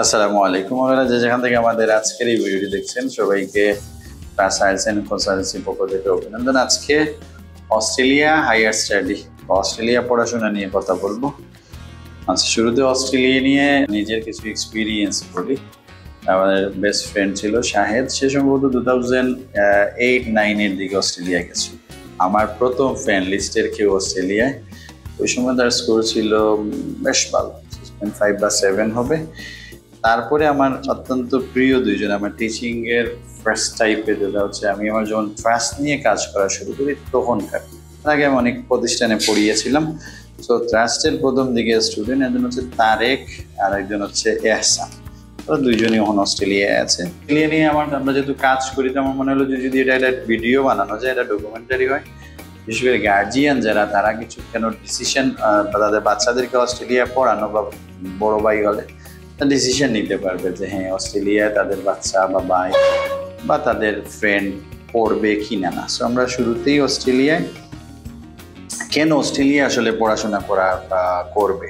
আসসালামু আলাইকুম। আপনারা যে যেখান থেকে আমাদের আজকের এই ভিডিওটি দেখছেন সবাইকে সায়েন্স অ্যান্ড কনসালটেন্সি পক্ষ থেকে অভিনন্দন। আজকে অস্ট্রেলিয়া হায়ার স্টাডি অস্ট্রেলিয়া পড়াশোনা নিয়ে কথা বলবো। আচ্ছা, শুরুতে অস্ট্রেলিয়া নিয়ে নিজের কিছু এক্সপিরিয়েন্স বলি। আমাদের বেস্ট ফ্রেন্ড ছিল শাহেদ, সে সম্ভবত 2008-9 দিকে অস্ট্রেলিয়া গেছে। আমার প্রথম ফ্রেন্ড লিস্টের কেউ অস্ট্রেলিয়ায়, ওই সময় তার স্কোর ছিল বেশ ভালো, 6.5 বা 7 হবে। তারপরে আমার অত্যন্ত প্রিয় দুইজন, আমার টিচিং এর ফার্স্ট টাইপে যেটা হচ্ছে, আমি আমার যখন ট্রাস্ট নিয়ে কাজ করা শুরু করি তখনকার, আগে আমি অনেক প্রতিষ্ঠানে পড়িয়েছিলাম। তো ট্রাস্টের প্রথম দিকে স্টুডেন্ট একজন হচ্ছে তারেক আর একজন হচ্ছে এহসান। দুইজনই এখন অস্ট্রেলিয়ায় আছে। অস্ট্রেলিয়া নিয়ে আমরা যেহেতু কাজ করি, তো আমার মনে হলো যে যদি এটা ভিডিও বানানো যায়, এটা ডকুমেন্টারি হয়, বিশেষ করে গার্জিয়ান যারা, তারা কিছু কেন ডিসিশন তাদের বাচ্চাদেরকে অস্ট্রেলিয়া পড়ানো বা বড় ভাই হলে ডিসিশন নিতে পারবে যে হ্যাঁ অস্ট্রেলিয়ায় তাদের বাচ্চা বা ভাই বা তাদের ফ্রেন্ড পড়বে কি না। সো আমরা শুরুতেই অস্ট্রেলিয়ায়, কেন অস্ট্রেলিয়া আসলে পড়াশোনা করবে,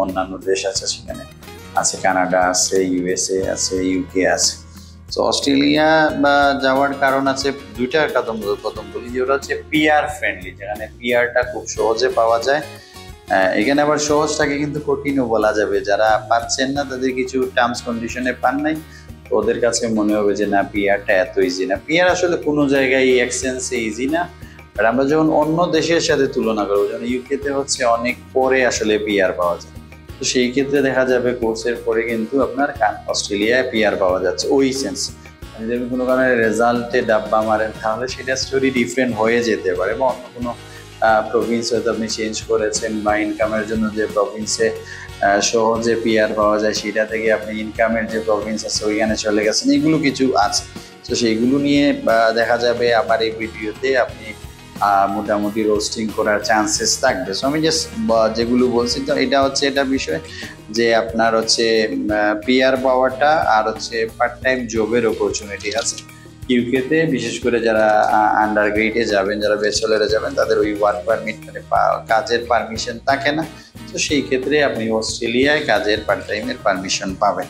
অন্যান্য দেশ আছে, সেখানে আছে কানাডা আছে, ইউএসএ আছে, ইউকে আছে। তো অস্ট্রেলিয়া বা যাওয়ার কারণ আছে দুইটার কারণ। প্রথম বলি যে ওরা হচ্ছে পিআর ফ্রেন্ডলি, যেখানে পিআরটা খুব সহজে পাওয়া যায়। এখানে আবার সহজটাকে কিন্তু কঠিনও বলা যাবে, যারা পাচ্ছেন না তাদের কিছু টার্মস কন্ডিশনে পান নাই, তো ওদের কাছে মনে হবে যে না পিআরটা এত ইজি না। পিআর আসলে কোনো জায়গায় এক্সচেঞ্জে ইজি না, আর আমরা যখন অন্য দেশের সাথে তুলনা করবো, যেমন ইউকেতে হচ্ছে অনেক পরে আসলে পিআর পাওয়া যায়, তো সেই ক্ষেত্রে দেখা যাবে কোর্সের পরে কিন্তু আপনার অস্ট্রেলিয়ায় পিআর পাওয়া যাচ্ছে ওই সেন্স। যদি কোনো কারণে রেজাল্টে ডাব্বা মারেন তাহলে সেটা স্টোরি ডিফারেন্ট হয়ে যেতে পারে, বা অন্য কোনো প্রভিন্স হয়তো আপনি চেঞ্জ করেছেন, বা ইনকামের জন্য যে প্রভিন্সে সহজে পিআর পাওয়া যায় সেটা থেকে আপনি ইনকামের যে প্রভিন্স আছে ওইখানে চলে গেছেন, এগুলো কিছু আছে। তো সেইগুলো নিয়ে দেখা যাবে আবার এই ভিডিওতে আপনি মোটামুটি রোস্টিং করার চান্সেস থাকবে। সো আমি জাস্ট যেগুলো বলছি, তো এটা হচ্ছে এটা বিষয় যে আপনার হচ্ছে পিআর পাওয়াটা আর হচ্ছে পার্ট টাইম জবের অপরচুনিটি আছে ইউকেতে, বিশেষ করে যারা আন্ডার গ্রেডে যাবেন, যারা ব্যাচেলরে যাবেন, তাদের ওই ওয়ার্ক পারমিট মানে কাজের পারমিশন থাকে না। তো সেই ক্ষেত্রে আপনি অস্ট্রেলিয়ায় কাজের পার্ট টাইমের পারমিশন পাবেন।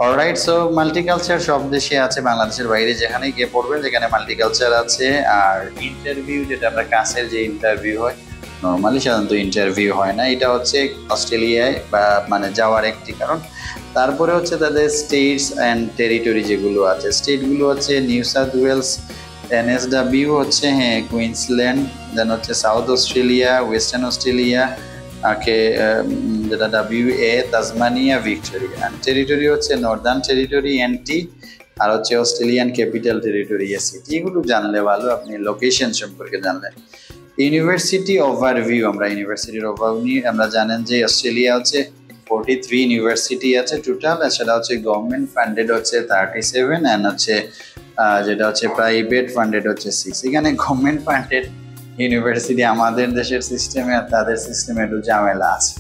অলরাইট, সো মাল্টিকালচার সব দেশে আছে, বাংলাদেশের বাইরে যেখানে গিয়ে পড়বেন যেখানে মাল্টিকালচার আছে। আর ইন্টারভিউ, যেটা আমরা কাছের যে ইন্টারভিউ হয়, নর্মালি সাধারণত ইন্টারভিউ হয় না, এটা হচ্ছে অস্ট্রেলিয়ায় বা মানে যাওয়ার একটি কারণ। তারপরে হচ্ছে তাদের স্টেটস অ্যান্ড টেরিটরি যেগুলো আছে, স্টেটগুলো হচ্ছে নিউ সাউথ ওয়েলস, এনএসডব্লিউ হচ্ছে হ্যাঁ কুইন্সল্যান্ড, দেন হচ্ছে সাউথ অস্ট্রেলিয়া, ওয়েস্টার্ন অস্ট্রেলিয়া, যেটা WA, তাসমানিয়া, ভিক্টোরিয়া। টেরিটরি হচ্ছে নর্দার্ন টেরিটরি, NT, আর হচ্ছে অস্ট্রেলিয়ান ক্যাপিটাল টেরিটরি, SCT। এগুলো জানলে ভালো, আপনি লোকেশন সম্পর্কে জানলেন। ইউনিভার্সিটি ওভারভিউ, আমরা ইউনিভার্সিটির ওভারভিউ আমরা জানেন যে অস্ট্রেলিয়া হচ্ছে 43 ইউনিভার্সিটি আছে টোটাল, আর সেটা হচ্ছে গভর্নমেন্ট ফান্ডেড হচ্ছে 37, অ্যান্ড হচ্ছে যেটা হচ্ছে প্রাইভেট ফান্ডেড হচ্ছে 6। এখানে গভর্নমেন্ট ফান্ডেড ইউনিভার্সিটি আমাদের দেশের সিস্টেমে আর তাদের সিস্টেমে একটু ঝামেলা আছে।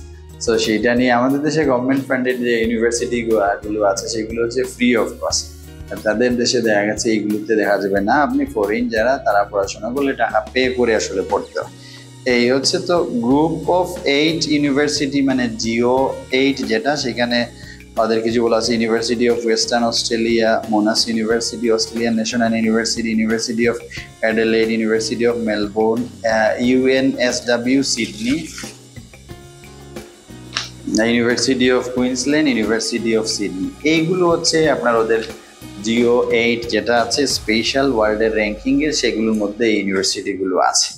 তো সেইটা নিয়ে আমাদের দেশে গভর্নমেন্ট ফান্ডেড যে ইউনিভার্সিটি গুলো আছে সেগুলো হচ্ছে ফ্রি অফ কস্ট, আর তাদের দেশে দেখা গেছে এইগুলোতে দেখা যাবে না, আপনি ফরেন যারা তারা পড়াশোনা করলে টাকা পে করে আসলে পড়তে হয়। এই হচ্ছে তো গ্রুপ অফ 8 ইউনিভার্সিটি, মানে GO8 যেটা, সেখানে ওদের কিছু বলা আছে university of western Australia, Monas university, Australian national university, university of Adelaide, university of Melbourne, UNSW Sydney, university of Queensland, university of Sydney. এইগুলো হচ্ছে আপনার ওদের GO8 যেটা আছে স্পেশাল ওয়ার্ল্ডের র্যাঙ্কিং এর, সেগুলোর মধ্যে এই ইউনিভার্সিটিগুলো আছে।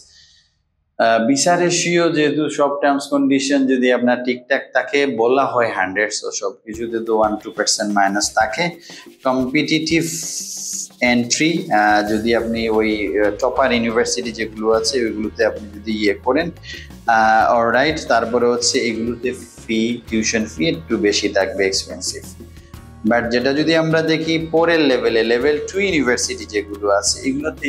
ভিসা রেশিও, যেহেতু সব টার্মস কন্ডিশন যদি আপনার ঠিকঠাক থাকে, বলা হয় 100, সো সব কিছুতে তো 1-2% মাইনাস থাকে। কম্পিটিটিভ এন্ট্রি, যদি আপনি ওই টপার ইউনিভার্সিটি যেগুলো আছে ওইগুলোতে আপনি যদি করেন, অলরাইট। তারপরে হচ্ছে এগুলোতে ফি, টিউশন ফি একটু বেশি থাকবে, এক্সপেন্সিভ। বাট যেটা যদি আমরা দেখি পরের লেভেলে, লেভেল 2 ইউনিভার্সিটি যেগুলো আছে, এগুলোতে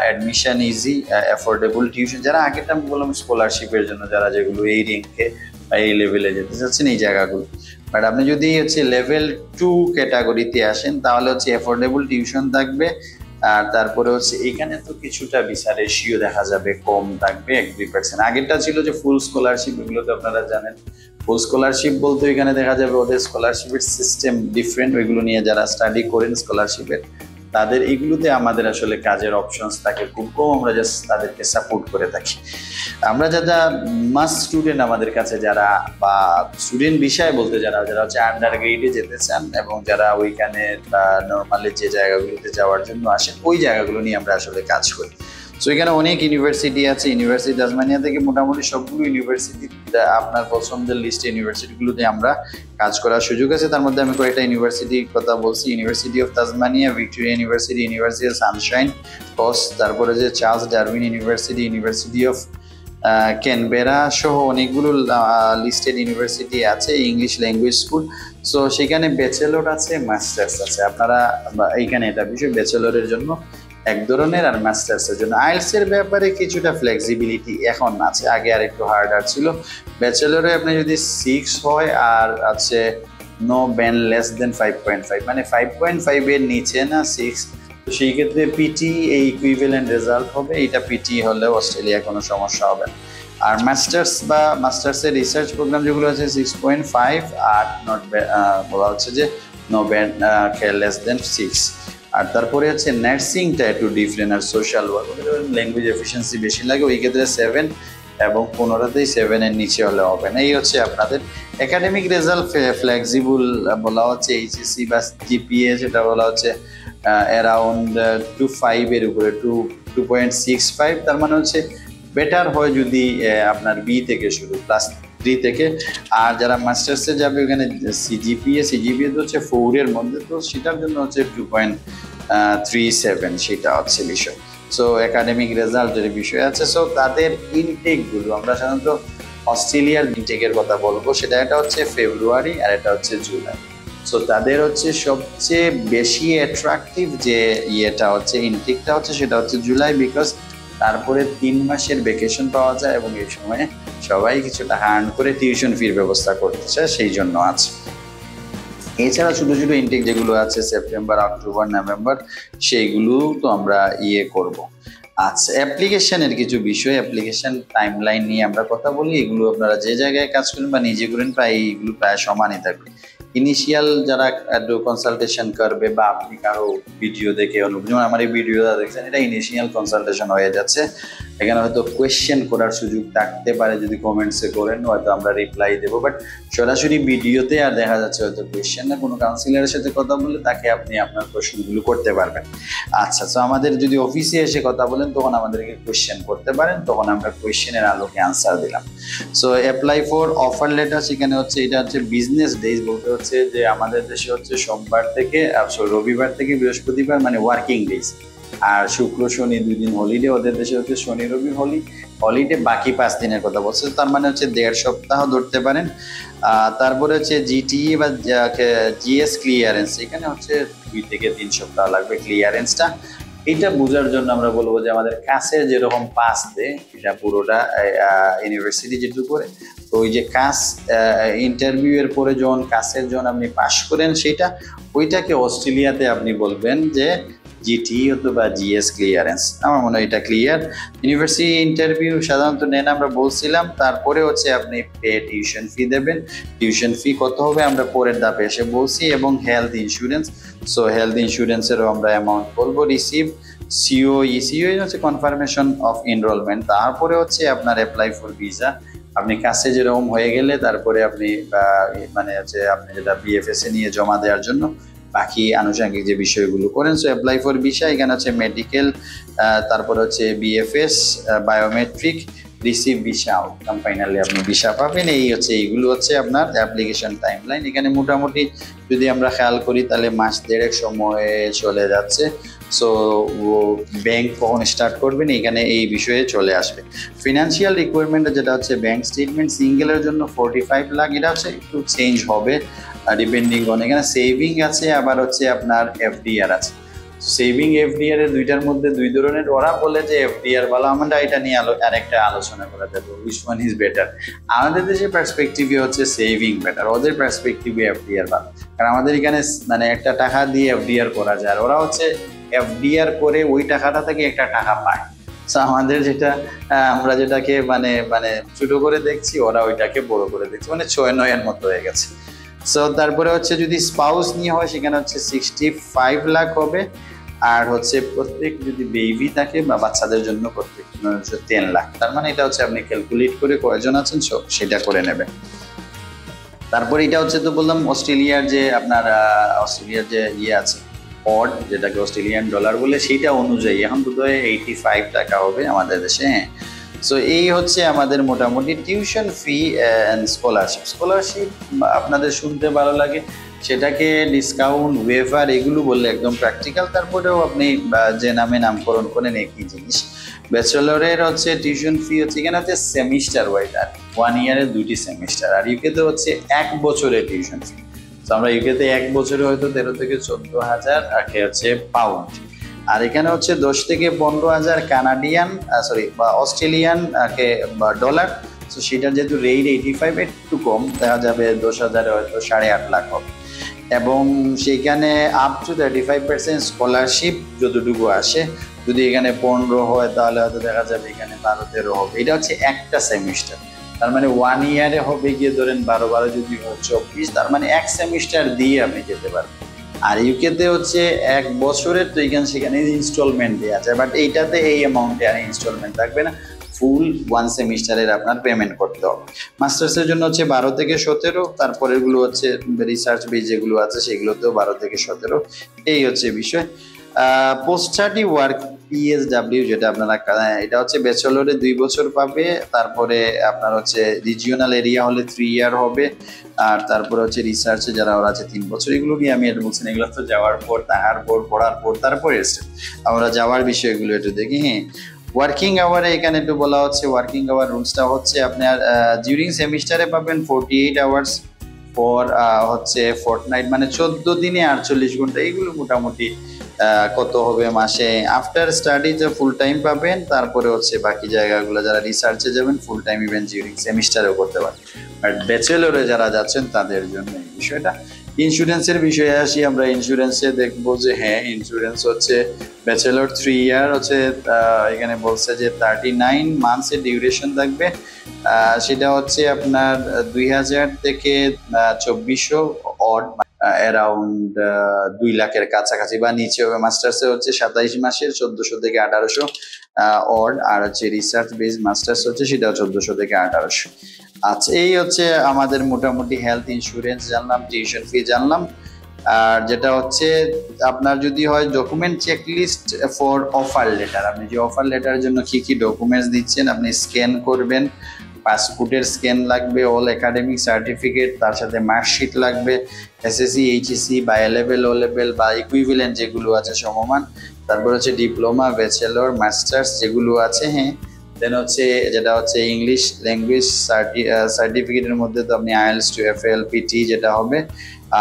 অ্যাডমিশন ইজি, অ্যাফোর্ডেবল টিউশন, যারা আগেটা আমি বললাম স্কলারশিপের জন্য, যারা যেগুলো এই র্যাঙ্কে বা এই লেভেলে যেতে চাচ্ছেন এই জায়গাগুলো। বাট আপনি যদি হচ্ছে লেভেল 2 ক্যাটাগরিতে আসেন তাহলে হচ্ছে অ্যাফোর্ডেবল টিউশন থাকবে, আর তারপরে হচ্ছে এখানে তো কিছুটা ভিসা রেশিও দেখা যাবে কম থাকবে 1-2%। আগেরটা ছিল যে ফুল স্কলারশিপ, এগুলো তো আপনারা জানেন। ফুল স্কলারশিপ বলতে এখানে দেখা যাবে ওদের স্কলারশিপের সিস্টেম ডিফারেন্ট, ওইগুলো নিয়ে যারা স্টাডি করেন স্কলারশিপের তাদের এগুলোতে আমাদের আসলে কাজের অপশনস থাকে খুব কম, আমরা জাস্ট তাদেরকে সাপোর্ট করে থাকি। আমরা যারা মাস্ট স্টুডেন্ট আমাদের কাছে যারা বা স্টুডেন্ট বিষয় বলতে যারা যারা হচ্ছে আন্ডার গ্রেডে যেতে চান এবং যারা ওইখানে নর্মালি যে জায়গাগুলোতে যাওয়ার জন্য আসেন ওই জায়গাগুলো নিয়ে আমরা আসলে কাজ করি। সো এখানে অনেক ইউনিভার্সিটি আছে, ইউনিভার্সিটি তাসমানিয়া থেকে মোটামুটি সবগুলো ইউনিভার্সিটি আপনার পছন্দের লিস্টে ইউনিভার্সিটিগুলোতে আমরা কাজ করার সুযোগ আছে। তার মধ্যে আমি কয়েকটা ইউনিভার্সিটির কথা বলছি, university of Tasmania, Victoria university, university of Sunshine Coast, তারপরে যে Charles Darwin university, university of Canberra সহ অনেকগুলো লিস্টেড ইউনিভার্সিটি আছে, ইংলিশ ল্যাঙ্গুয়েজ স্কুল। সো সেখানে ব্যাচেলর আছে, মাস্টার্স আছে। আপনারা এইখানে এটা বিষয় ব্যাচেলরের জন্য এক ধরনের আর মাস্টার্সের জন্য আইএলটিএস এর ব্যাপারে কিছুটা ফ্লেক্সিবিলিটি এখন আছে, আগে আর একটু হার্ডার ছিল। ব্যাচেলরে আপনি যদি 6 হয় আর আছে নো ব্যান্ড লেস দেন 5.5, মানে 5.5 এর নিচে না 6, তো সেই ক্ষেত্রে পিটি এই ইকুইভ্যালেন্ট রেজাল্ট হবে, এটা পিটি হলেও অস্ট্রেলিয়া কোনো সমস্যা হবে না। আর মাস্টার্স বা মাস্টার্সের রিসার্চ প্রোগ্রাম যেগুলো আছে 6.5 আর নট বলা হচ্ছে যে নো ব্যান্ড লেস দেন 6। আর তারপরে হচ্ছে নার্সিংটা একটু ডিফারেন্ট, আর সোশ্যাল ওয়ার্ক ল্যাঙ্গুয়েজ এফিসিয়েন্সি বেশি লাগে, ওই ক্ষেত্রে 7 এবং 15তেই 7 এর নিচে হলে হবে না। এই হচ্ছে আপনাদের একাডেমিক রেজাল্ট ফ্লেক্সিবল বলা হচ্ছে। এইচএসসি বা জিপিএ যেটা বলা হচ্ছে অ্যারাউন্ড 2.5 এর উপরে 2.65, তার মানে হচ্ছে বেটার হয় যদি আপনার বি থেকে শুরু +3 থেকে। আর যারা মাস্টার্সে যাবে ওখানে সিজিপিএ তো হচ্ছে 4 এর মধ্যে, তো সেটার জন্য হচ্ছে 2.37 সেটা হচ্ছে বিষয়। সো একাডেমিক রেজাল্টের বিষয় আছে। সো তাদের ইনটেকগুলো আমরা সাধারণত অস্ট্রেলিয়ার ইনটেকের কথা বলবো, সেটা এটা হচ্ছে ফেব্রুয়ারি আর এটা হচ্ছে জুলাই। সো তাদের হচ্ছে সবচেয়ে বেশি অ্যাট্রাকটিভ যে ইয়েটা হচ্ছে ইনটেকটা হচ্ছে সেটা হচ্ছে জুলাই, বিকজ তারপরে 3 মাসের ভ্যাকেশন পাওয়া যায় এবং এই সময়ে সবাই কিছুটা হার্ন করে টিউশন ফির ব্যবস্থা করতে চায়, সেই জন্য আছে। এছাড়া ছোটো ছোটো ইনটেক যেগুলো আছে সেপ্টেম্বর, অক্টোবর, নভেম্বর, সেইগুলো তো আমরা করব। আচ্ছা, অ্যাপ্লিকেশনের কিছু বিষয়, অ্যাপ্লিকেশন টাইমলাইন নিয়ে আমরা কথা বলি। এগুলো আপনারা যে জায়গায় কাজ করেন বা নিজে করেন প্রায় এইগুলো প্রায় সমানই থাকবে। ইনিশিয়াল যারা কনসালটেশন করবে বা আপনি কারো ভিডিও দেখে যেমন আমার এই ভিডিওটা দেখছেন, এটা ইনিশিয়াল কনসালটেশন হয়ে যাচ্ছে। এখানে হয়তো কোয়েশ্চেন করার সুযোগ থাকতে পারে, যদি কমেন্টসে করেন হয়তো আমরা রিপ্লাই দেবো, বাট সরাসরি ভিডিওতে আর দেখা যাচ্ছে হয়তো কোয়েশ্চেন না। কোনো কাউন্সিলরের সাথে কথা বলে তাকে আপনি আপনার প্রশ্নগুলো করতে পারবেন। আচ্ছা, তো আমাদের যদি অফিসে এসে কথা বলেন তখন আমাদেরকে কোয়েশ্চেন করতে পারেন, তখন আমরা কোয়েশ্চেনের আলোকে আনসার দিলাম। So apply for offer letter, সেখানে হচ্ছে এটা হচ্ছে বিজনেস ডেজ, বলতে হচ্ছে যে আমাদের দেশে হচ্ছে সোমবার থেকে রবিবার থেকে বৃহস্পতিবার মানে ওয়ার্কিং ডেজ, আর শুক্র শনি 2 দিন হলিডে। ওদের দেশে হচ্ছে শনি রবি হলিডে, বাকি 5 দিনের কথা বলছে, তার মানে হচ্ছে 1.5 সপ্তাহ ধরতে পারেন। তারপরে হচ্ছে জিটিএ বা জিএস ক্লিয়ারেন্স, এখানে হচ্ছে 2 থেকে 3 সপ্তাহ লাগবে ক্লিয়ারেন্সটা। এটা বোঝার জন্য আমরা বলবো যে আমাদের কাছে যেরকম পাস দেয়, এটা পুরোটা ইউনিভার্সিটি যেটুকু করে, তো ওই যে কাজ ইন্টারভিউ এর পরে যখন কাছের যখন আপনি পাস করেন সেটা, ওইটাকে অস্ট্রেলিয়াতে আপনি বলবেন যে জিটি অথবা জিএস ক্লিয়ারেন্স। আমার মনে হয় এটা ক্লিয়ার। ইউনিভার্সিটি ইন্টারভিউ সাধারণত নেন আমরা বলছিলাম, তারপরে হচ্ছে আপনি টিউশন ফি দেবেন। টিউশন ফি কত হবে আমরা পরের ধাপে এসে বলছি, এবং হেলথ ইন্স্যুরেন্স। সো হেলথ ইন্স্যুরেন্সেরও আমরা অ্যামাউন্ট বলবো। রিসিভ সিও হচ্ছে কনফার্মেশন অফ এনরোলমেন্ট। তারপরে হচ্ছে আপনার অ্যাপ্লাই ফর ভিসা, আপনি কাছে যেরকম হয়ে গেলে তারপরে আপনি মানে হচ্ছে আপনি যেটা বিএফএসএ নিয়ে জমা দেওয়ার জন্য বাকি আনুষঙ্গিক যে বিষয়গুলো করেন। সো অ্যাপ্লাই ফর ভিসা, এখানে হচ্ছে মেডিকেল, তারপর হচ্ছে BFS, biometric, receive visa outcome, finally আপনি ভিসা পাবেন। এইগুলো হচ্ছে আপনার অ্যাপ্লিকেশন টাইমলাইন। এখানে মোটামুটি যদি আমরা খেয়াল করি তাহলে 1.5 মাস সময়ে চলে যাচ্ছে। সো ব্যাংক কখন স্টার্ট করবেন এখানে এই বিষয়ে চলে আসবে। ফিনান্সিয়াল রিকোয়ারমেন্ট যেটা হচ্ছে ব্যাংক স্টেটমেন্ট, সিঙ্গেলের জন্য 45 লাখ, এটা হচ্ছে একটু চেঞ্জ হবে ডিপেন্ডিং অন। এখানে সেভিং আছে, আবার হচ্ছে আপনার এফডিআর আছে। সেভিং এফডিআর এর দুইটার মধ্যে 2 ধরনের। ওরা বলে যে এফডিআর ভালো, আমরা এটা নিয়ে আরেকটা আলোচনা করা যাবে which one is better। আমাদের দেশের পার্সপেক্টিভে হচ্ছে সেভিং বেটার, ওদের পার্সপেক্টিভে এফডিআর ভালো। কারণ আমাদের এখানে মানে একটা টাকা দিয়ে এফডিআর করা যায়, আর ওরা হচ্ছে এফডিআর করে ওই টাকাটা থেকে একটা টাকা পায়। সো আমাদের যেটা আমরা যেটাকে মানে মানে ছোট করে দেখছি, ওরা ওইটাকে বড় করে দেখছি, মানে 6-9 মতো হয়ে গেছে। সো তারপরে হচ্ছে যদি স্পাউস নিয়ে হয় সেখানে হচ্ছে 65 লাখ হবে। আর হচ্ছে প্রত্যেক যদি বেবি থাকে বা বাচ্চাদের জন্য প্রত্যেক 10 লাখ। তার মানে এটা হচ্ছে আপনি ক্যালকুলেট করে কয়জন আছেন সেটা করে নেবেন। তারপর এটা হচ্ছে তো বললাম অস্ট্রেলিয়ার যে আপনার অস্ট্রেলিয়ার যে ইয়ে আছে অড, যেটাকে অস্ট্রেলিয়ান ডলার বলে, সেইটা অনুযায়ী এখন বোধহয় 85 টাকা হবে আমাদের দেশে। হ্যাঁ, সো এই হচ্ছে আমাদের মোটামুটি টিউশন ফি অ্যান্ড স্কলারশিপ আপনাদের শুনতে ভালো লাগে, সেটাকে ডিসকাউন্ট ওয়েভার এগুলো বললে একদম প্র্যাকটিক্যাল। তারপরেও আপনি যে নামে নামকরণ করেন একই জিনিস। ব্যাচেলরের হচ্ছে টিউশন ফি হচ্ছে এখানে হচ্ছে সেমিস্টার ওয়াইজ, আর 1 ইয়ারে 2টি সেমিস্টার। আর ইউকেতে হচ্ছে 1 বছরের টিউশন ফি। তো আমরা ইউকেতে 1 বছরে হয়তো 13 থেকে 14,000 আগে হচ্ছে পাউন্ড। আর এখানে হচ্ছে 10 থেকে 15,000 কানাডিয়ান বা অস্ট্রেলিয়ান ডলার। তো সেটা যেহেতু রেট 85, একটু কম দেখা যাবে, 10,000 হয়তো 8.5 লাখ হবে। এবং সেইখানে আপ টু 35% স্কলারশিপ যতটুকু আসে, যদি এখানে 15 হয় তাহলে হয়তো দেখা যাবে এখানে 12-13 হবে। এটা হচ্ছে একটা সেমিস্টার। তার মানে 1 ইয়ারে হবে গিয়ে ধরেন 12 যদি 24, তার মানে 1 সেমিস্টার দিয়ে আপনি যেতে পারবেন। আর ইউকেতে হচ্ছে 1 বছরের, তো এখানে সেখানে ইনস্টলমেন্ট দেওয়া যায়, বাট এইটাতে এই অ্যামাউন্টে আর ইনস্টলমেন্ট থাকবে না, ফুল 1 সেমিস্টারের আপনার পেমেন্ট করতে হবে। মাস্টার্সের জন্য হচ্ছে 12 থেকে 17, তারপরে এগুলো হচ্ছে রিসার্চ বেস যেগুলো আছে সেগুলোতেও 12 থেকে 17। এই হচ্ছে বিষয়। পোস্ট স্টাডি ওয়ার্ক পিএসডাব্লিউ যেটা আপনারা, এটা হচ্ছে ব্যাচেলরে 2 বছর পাবে। তারপরে আপনার হচ্ছে রিজিওনাল এরিয়া হলে 3 ইয়ার হবে। আর তারপরে হচ্ছে রিসার্চে যারা ওরা আছে 3 বছর। এগুলো নিয়ে আমি এটা বলছি না, এগুলো তো যাওয়ার পর, তাহার পর, পড়ার পর তারপরে এসে আমরা যাওয়ার বিষয়গুলো একটু দেখি। হ্যাঁ, ওয়ার্কিং আওয়ারে এখানে একটু বলা হচ্ছে, ওয়ার্কিং আওয়ার রুলসটা হচ্ছে আপনার ডিউরিং সেমিস্টারে পাবেন 48 আওয়ার্স, পর হচ্ছে ফোর্টনাইট মানে 14 দিনে 48 ঘন্টা। এগুলো মোটামুটি কত হবে মাসে। আফটার স্টাডিতে ফুল টাইম পাবেন। তারপরে হচ্ছে বাকি জায়গাগুলো যারা রিসার্চে যাবেন ফুল টাইম ইভেন ডিউরিং সেমিস্টারেও করতে পারেন। আর ব্যাচেলরে যারা যাচ্ছেন তাদের জন্য এই বিষয়টা। ইন্স্যুরেন্সের বিষয়ে আসি আমরা। ইন্স্যুরেন্সে দেখবো যে হ্যাঁ, ইন্স্যুরেন্স হচ্ছে ব্যাচেলর 3 ইয়ার হচ্ছে, এখানে বলছে যে 39 মান্থসের ডিউরেশন থাকবে। সেটা হচ্ছে আপনার 2000 থেকে 2400 অড, অ্যারাউন্ড 2 লাখের কাছাকাছি বা নিচে হবে। মাস্টার্সে হচ্ছে 27 মাসের 1400 থেকে 1800 অড। আর হচ্ছে রিসার্চ বেস মাস্টার্স হচ্ছে সেটা 1400 থেকে 1800। আচ্ছা, এই হচ্ছে আমাদের মোটামুটি হেলথ ইন্স্যুরেন্স জানলাম, টিউশন ফি জানলাম। আর যেটা হচ্ছে আপনার যদি হয় document checklist for offer letter, আপনি যে অফার লেটারের জন্য কি কি ডকুমেন্টস দিচ্ছেন আপনি স্ক্যান করবেন। পাসপোর্টের স্ক্যান লাগবে, অল একাডেমিক সার্টিফিকেট, তার সাথে মার্কশিট লাগবে, এসএসসি, এইচএসসি বা এ লেভেল, ও লেভেল বা ইকুইভ্যালেন্ট যেগুলো আছে সমমান। তারপর হচ্ছে ডিপ্লোমা, ব্যাচেলর, মাস্টার্স যেগুলো আছে। হ্যাঁ, দেন হচ্ছে যেটা হচ্ছে ইংলিশ ল্যাঙ্গুয়েজ সার্টিফিকেটের মধ্যে তো আপনি আইএলটিএস, টোএফএল, পিটি যেটা হবে।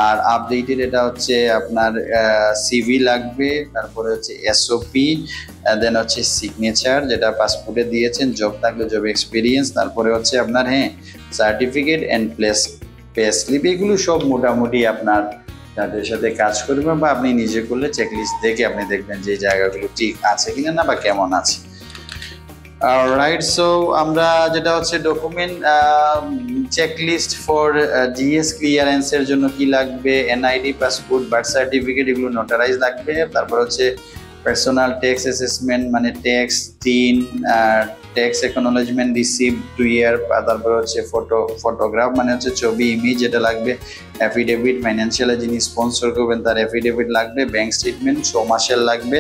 আর আপডেটেড এটা হচ্ছে আপনার সিভি লাগবে। তারপরে হচ্ছে এসওপি, দেন হচ্ছে সিগনেচার যেটা পাসপোর্টে দিয়েছেন, জব থাকলে জব এক্সপিরিয়েন্স। তারপরে হচ্ছে আপনার সার্টিফিকেট অ্যান্ড পে স্লিপ। এগুলো সব মোটামুটি আপনার যাদের সাথে কাজ করবেন বা আপনি নিজে করলে চেকলিস্ট দেখে আপনি দেখবেন যে জায়গাগুলো ঠিক আছে কিনা না বা কেমন আছে। রাইট, সো আমরা যেটা হচ্ছে ডকুমেন্ট চেকলিস্ট ফর জিএস ক্লিয়ারেন্সের জন্য কি লাগবে, এনআইডি, পাসপোর্ট, বার্থ সার্টিফিকেট, এগুলো নোটারাইজ লাগবে। তারপর হচ্ছে পার্সোনাল ট্যাক্স অ্যাসেসমেন্ট মানে tax, tin, tax acknowledgement receive 2 ইয়ার। তারপর হচ্ছে ফটোগ্রাফ মানে হচ্ছে ছবি, ইমেজ যেটা লাগবে, অ্যাফিডেভিট, ফাইন্যান্সিয়ালে যিনি স্পন্সর করবেন তার অ্যাফিডেভিট লাগবে, ব্যাংক স্টেটমেন্ট 6 মাসের লাগবে,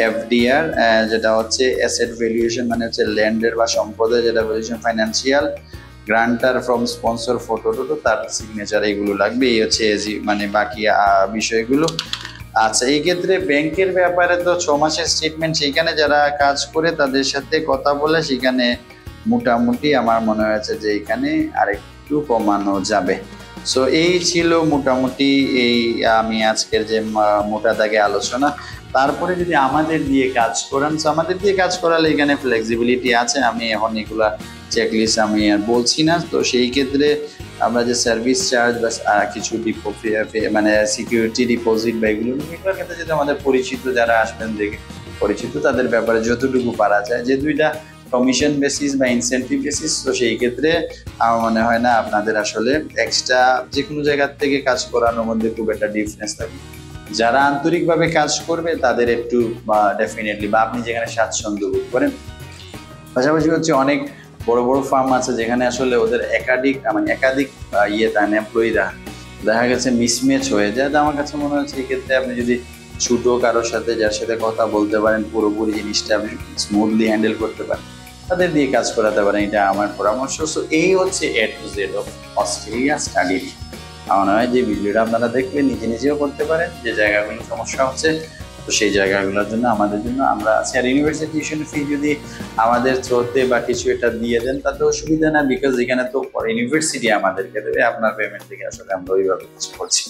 এফডিআর যেটা হচ্ছে অ্যাসেট ভ্যালুয়েশন মানে হচ্ছে ল্যান্ডের বা সম্পদের যেটা valuation, financial, grantor from sponsor, photo তার সিগনেচার, এগুলো লাগবে। এই হচ্ছে মানে বাকি বিষয়গুলো। আচ্ছা, এই ক্ষেত্রে ব্যাংকের ব্যাপারে তো 6 মাসের স্টেটমেন্ট, সেইখানে যারা কাজ করে তাদের সাথে কথা বলে সেখানে মোটামুটি আমার মনে হয়েছে যে এখানে আরেকটু কমানো যাবে। সো এই ছিল মোটামুটি এই আমি আজকের যে মোটা দাগে আলোচনা। তারপরে যদি আমাদের দিয়ে কাজ করান, আমাদের দিয়ে কাজ করালে এখানে ফ্লেক্সিবিলিটি আছে। আমি এখন এগুলা চেকলিস্ট আমি আর বলছি না। তো সেই ক্ষেত্রে আমরা যে সার্ভিস চার্জ বা কিছু মানে সিকিউরিটি ডিপোজিট বা এগুলোর ক্ষেত্রে যদি আমাদের পরিচিত যারা আসবেন দেখে পরিচিত তাদের ব্যাপারে যতটুকু পারা যায়, যে দুইটা কমিশন বেসিস বা ইনসেন্টিভ বেসিস, তো সেই ক্ষেত্রে আমার মনে হয় না আপনাদের আসলে এক্সট্রা যে কোনো জায়গা থেকে কাজ করানোর মধ্যে খুব একটা ডিফারেন্স থাকবে। যারা আন্তরিকভাবে কাজ করবে তাদের একটু ডেফিনেটলি, বা আপনি যেখানে স্বাচ্ছন্দ্য বোধ করেন। পাশাপাশি হচ্ছে অনেক বড় বড় ফার্ম আছে যেখানে আসলে ওদের একাধিক এমপ্লয়িরা দেখা গেছে মিসম্যাচ হয়ে যায়। তো আমার কাছে মনে হচ্ছে এই ক্ষেত্রে আপনি যদি ছোট কারোর সাথে, যার সাথে কথা বলতে পারেন, পুরোপুরি জিনিসটা আপনি স্মুথলি হ্যান্ডেল করতে পারেন, তাদের দিয়ে কাজ করাতে পারেন, এটা আমার পরামর্শ। সো এই হচ্ছে A to Z of Australia study. আমার মনে হয় যে ভিডিওটা আপনারা দেখলে নিজে নিজেও করতে পারেন, যে জায়গাগুলো সমস্যা হচ্ছে তো সেই জায়গাগুলোর জন্য আমাদের জন্য আমরা আছি। আর ইউনিভার্সিটি টিউশন ফি যদি আমাদের থ্রোতে বা কিছু এটা দিয়ে দেন তাতে অসুবিধা না, বিকজ এখানে তো ইউনিভার্সিটি আমাদেরকে দেবে, আপনার পেমেন্ট থেকে আসলে আমরা ওইভাবে কিছু করছি।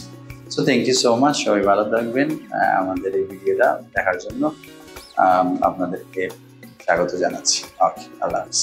So thank you so much, সবাই ভালো থাকবেন। আমাদের এই ভিডিওটা দেখার জন্য আপনাদেরকে স্বাগত জানাচ্ছি। ওকে, আল্লাহ হাফিজ।